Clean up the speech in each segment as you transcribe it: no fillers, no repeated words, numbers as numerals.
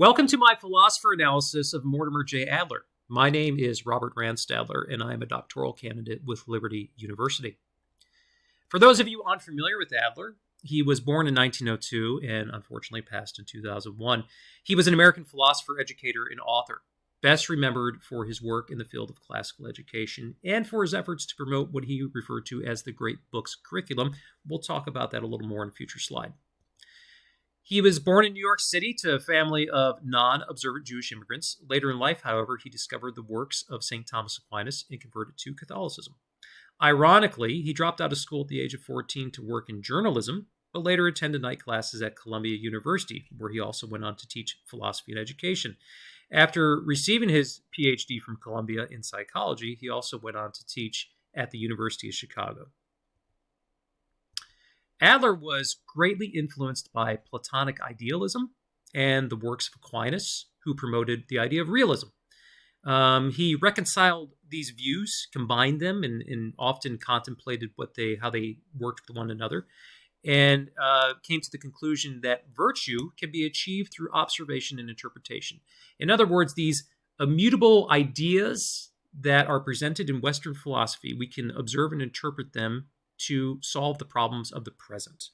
Welcome to my philosopher analysis of Mortimer J. Adler. My name is Robert Randstadler, and I am a doctoral candidate with Liberty University. For those of you unfamiliar with Adler, he was born in 1902 and unfortunately passed in 2001. He was an American philosopher, educator, and author, best remembered for his work in the field of classical education and for his efforts to promote what he referred to as the Great Books curriculum. We'll talk about that a little more in a future slide. He was born in New York City to a family of non-observant Jewish immigrants. Later in life, however, he discovered the works of St. Thomas Aquinas and converted to Catholicism. Ironically, he dropped out of school at the age of 14 to work in journalism, but later attended night classes at Columbia University, where he also went on to teach philosophy and education. After receiving his PhD from Columbia in psychology, he also went on to teach at the University of Chicago. Adler was greatly influenced by Platonic idealism and the works of Aquinas, who promoted the idea of realism. He reconciled these views, combined them, and often contemplated how they worked with one another, and came to the conclusion that virtue can be achieved through observation and interpretation. In other words, these immutable ideas that are presented in Western philosophy, we can observe and interpret them to solve the problems of the present.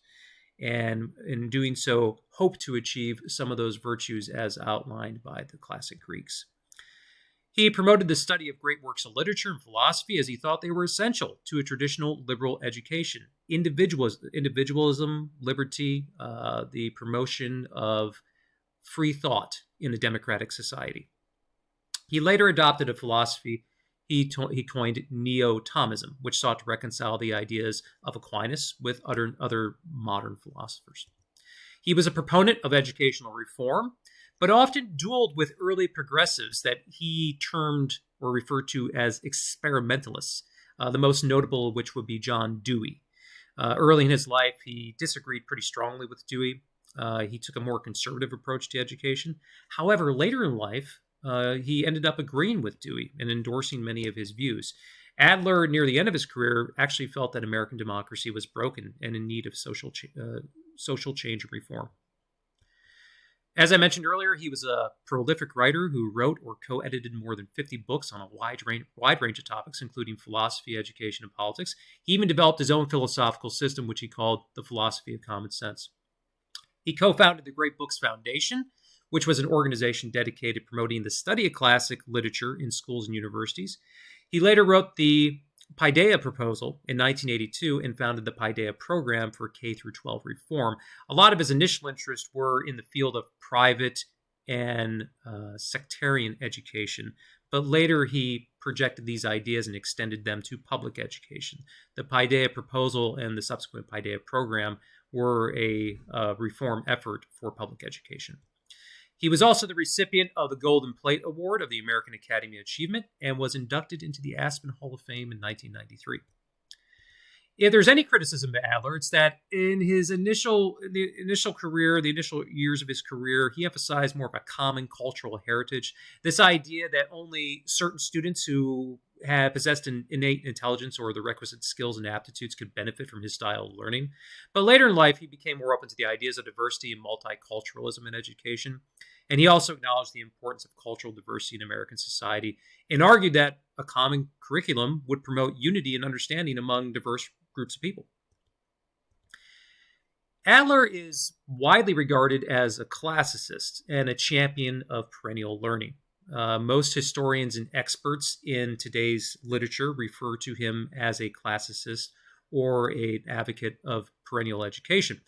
And in doing so, hope to achieve some of those virtues as outlined by the classic Greeks. He promoted the study of great works of literature and philosophy as he thought they were essential to a traditional liberal education. Individualism, liberty, the promotion of free thought in a democratic society. He later adopted a philosophy he coined Neo-Thomism, which sought to reconcile the ideas of Aquinas with other modern philosophers. He was a proponent of educational reform, but often dueled with early progressives that he termed or referred to as experimentalists, the most notable of which would be John Dewey. Early in his life, he disagreed pretty strongly with Dewey. He took a more conservative approach to education. However, later in life, he ended up agreeing with Dewey and endorsing many of his views. Adler, near the end of his career, actually felt that American democracy was broken and in need of social change and reform. As I mentioned earlier, he was a prolific writer who wrote or co-edited more than 50 books on a wide range of topics, including philosophy, education, and politics. He even developed his own philosophical system, which he called the Philosophy of Common Sense. He co-founded the Great Books Foundation, which was an organization dedicated to promoting the study of classic literature in schools and universities. He later wrote the Paideia Proposal in 1982 and founded the Paideia Program for K-12 reform. A lot of his initial interests were in the field of private and sectarian education, but later he projected these ideas and extended them to public education. The Paideia Proposal and the subsequent Paideia Program were a reform effort for public education. He was also the recipient of the Golden Plate Award of the American Academy of Achievement and was inducted into the Aspen Hall of Fame in 1993. If there's any criticism to Adler, it's that in his initial career, the initial years of his career, he emphasized more of a common cultural heritage. This idea that only certain students who have possessed an innate intelligence or the requisite skills and aptitudes could benefit from his style of learning. But later in life, he became more open to the ideas of diversity and multiculturalism in education. And he also acknowledged the importance of cultural diversity in American society and argued that a common curriculum would promote unity and understanding among diverse groups of people. Adler is widely regarded as a classicist and a champion of perennial learning. Most historians and experts in today's literature refer to him as a classicist or an advocate of perennial education.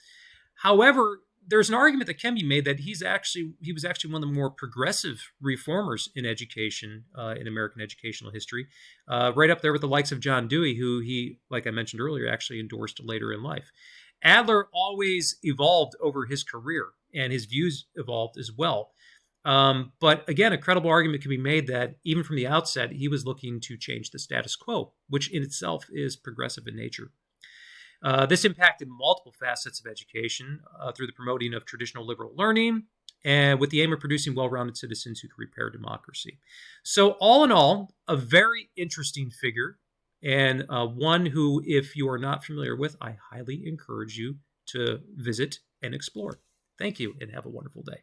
However, there's an argument that can be made that he was actually one of the more progressive reformers in education in American educational history, right up there with the likes of John Dewey, who he, like I mentioned earlier, actually endorsed later in life. Adler always evolved over his career, and his views evolved as well. But again, a credible argument can be made that even from the outset, he was looking to change the status quo, which in itself is progressive in nature. This impacted multiple facets of education through the promoting of traditional liberal learning and with the aim of producing well-rounded citizens who could repair democracy. So all in all, a very interesting figure and one who, if you are not familiar with, I highly encourage you to visit and explore. Thank you and have a wonderful day.